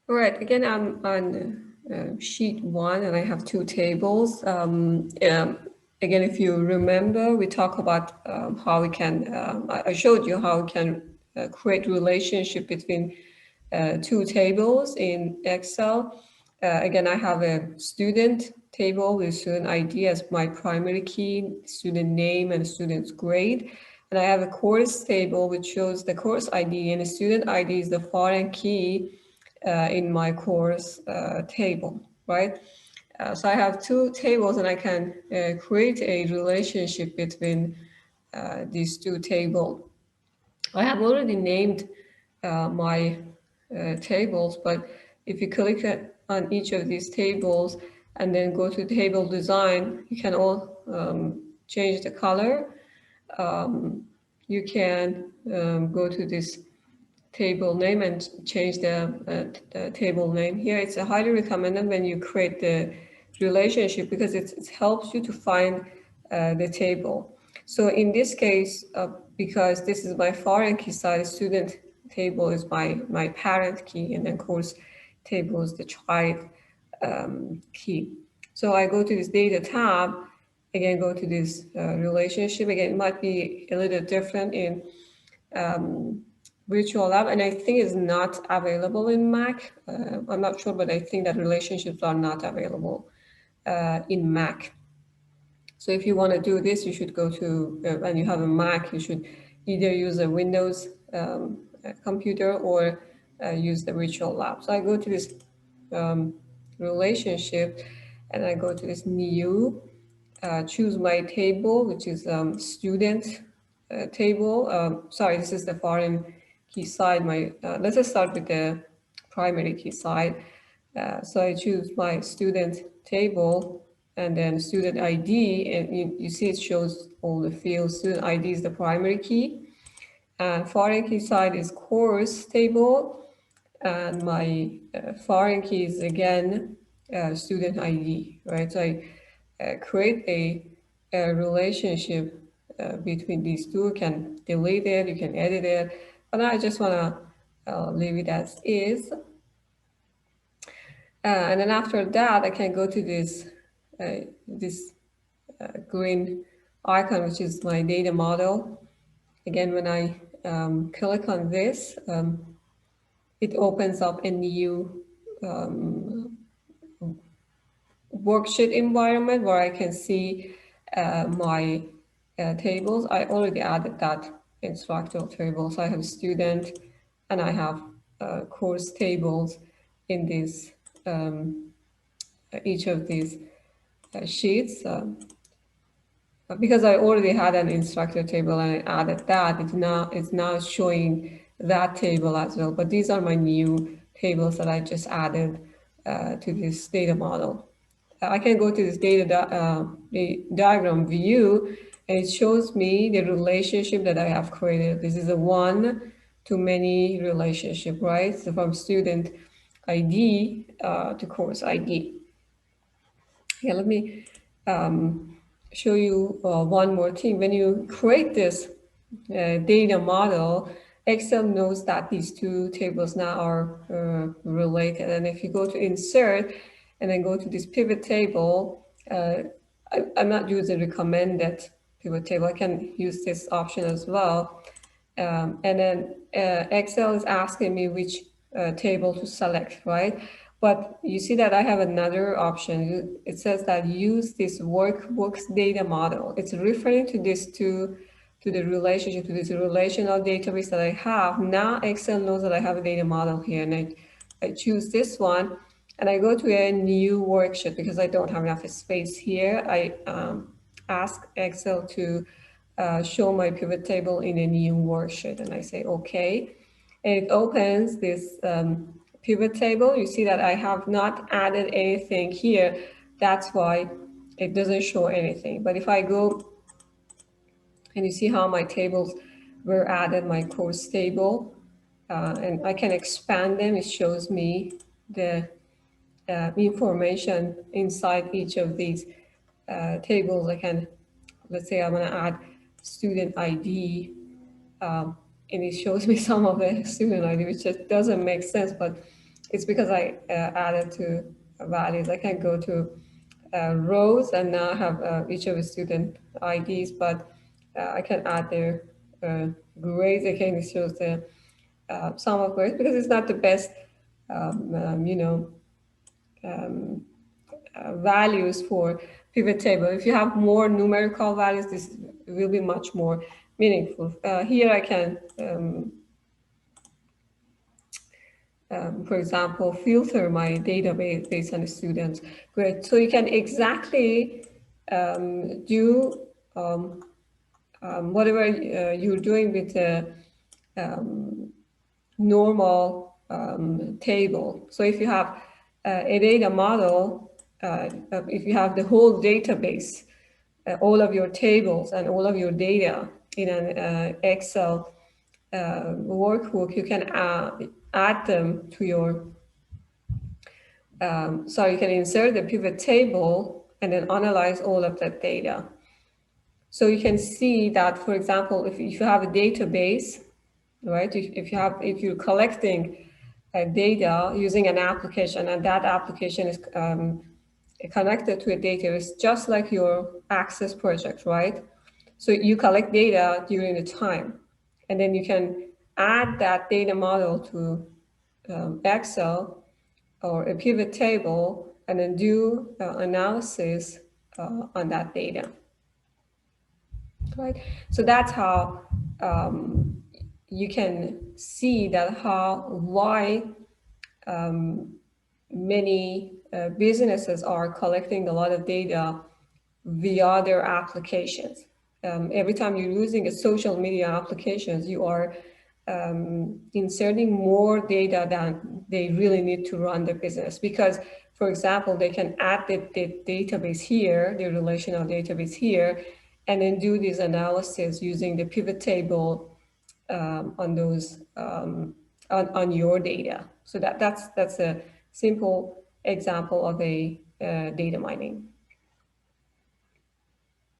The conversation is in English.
All right, again, I'm on sheet one and I have two tables. Again, if you remember, we talk about how we can, I showed you how we can create relationship between two tables in Excel. Again, I have a student table with student ID as my primary key, student name and student's grade. And I have a course table which shows the course ID, and the student ID is the foreign key in my course table, right? So I have two tables and I can create a relationship between these two tables. I have already named my tables, but if you click on each of these tables and then go to table design, you can all change the color. You can go to this table name and change the table name. Here it's a highly recommended when you create the relationship because it helps you to find the table. So in this case, because this is my foreign key side, student table is my parent key, and then course table is the child key. So I go to this data tab, again go to this relationship. Again, it might be a little different in virtual lab, and I think it's not available in Mac. I'm not sure, but I think that relationships are not available in Mac. So if you want to do this, you should go to, and you have a Mac, you should either use a Windows computer or use the virtual lab. So I go to this relationship and I go to this new, choose my table, which is student table. Sorry, this is the foreign key side. Let's just start with the primary key side. So I choose my student table and then student ID, and you see it shows all the fields. Student ID is the primary key, and foreign key side is course table, and my foreign key is again student ID, right? So I create a relationship between these two. You can delete it, you can edit it, but I just want to leave it as is. And then after that, I can go to this green icon, which is my data model. Again, when I click on this, it opens up a new worksheet environment where I can see my tables. I already added that instructional table. So I have student and I have course tables in this each of these sheets. Because I already had an instructor table and I added that, it's now showing that table as well. But these are my new tables that I just added to this data model. I can go to this the diagram view, and it shows me the relationship that I have created. This is a one-to-many relationship, right? So from student ID to course ID. Yeah, let me show you one more thing. When you create this data model, Excel knows that these two tables now are related. And if you go to insert and then go to this pivot table, I'm not using recommended pivot table. I can use this option as well. And then Excel is asking me which table to select, right? But you see that I have another option. It says that use this workbooks data model. It's referring to this to the relationship, to this relational database that I have. Now Excel knows that I have a data model here, and I choose this one, and I go to a new worksheet because I don't have enough space here. I ask Excel to show my pivot table in a new worksheet, and I say okay. And it opens this pivot table. You see that I have not added anything here. That's why it doesn't show anything. But if I go and you see how my tables were added, my course table, and I can expand them. It shows me the information inside each of these tables. Let's say I want to add student ID, and it shows me some of the student ID, which just doesn't make sense, but It's because I added to values. I can go to rows and now have each of the student IDs, but I can add their grades. Again, it shows the sum of grades because it's not the best, you know, values for pivot table. If you have more numerical values, this will be much more meaningful. Here I can, for example, filter my database based on the students' grades. So you can exactly do whatever you're doing with the normal table. So if you have a data model, if you have the whole database, all of your tables and all of your data in an Excel workbook, you can add them to your, so you can insert the pivot table and then analyze all of that data. So you can see that, for example, if you have a database, right? If you're collecting data using an application and that application is connected to a database, just like your Access project, right? So you collect data during the time, and then you can add that data model to Excel or a pivot table, and then do analysis on that data, right? So that's how you can see that why many businesses are collecting a lot of data via their applications. Every time you're using a social media applications, you are inserting more data than they really need to run their business. Because, for example, they can add the database here, the relational database here, and then do this analysis using the pivot table on those on your data. So that's a simple example of a data mining.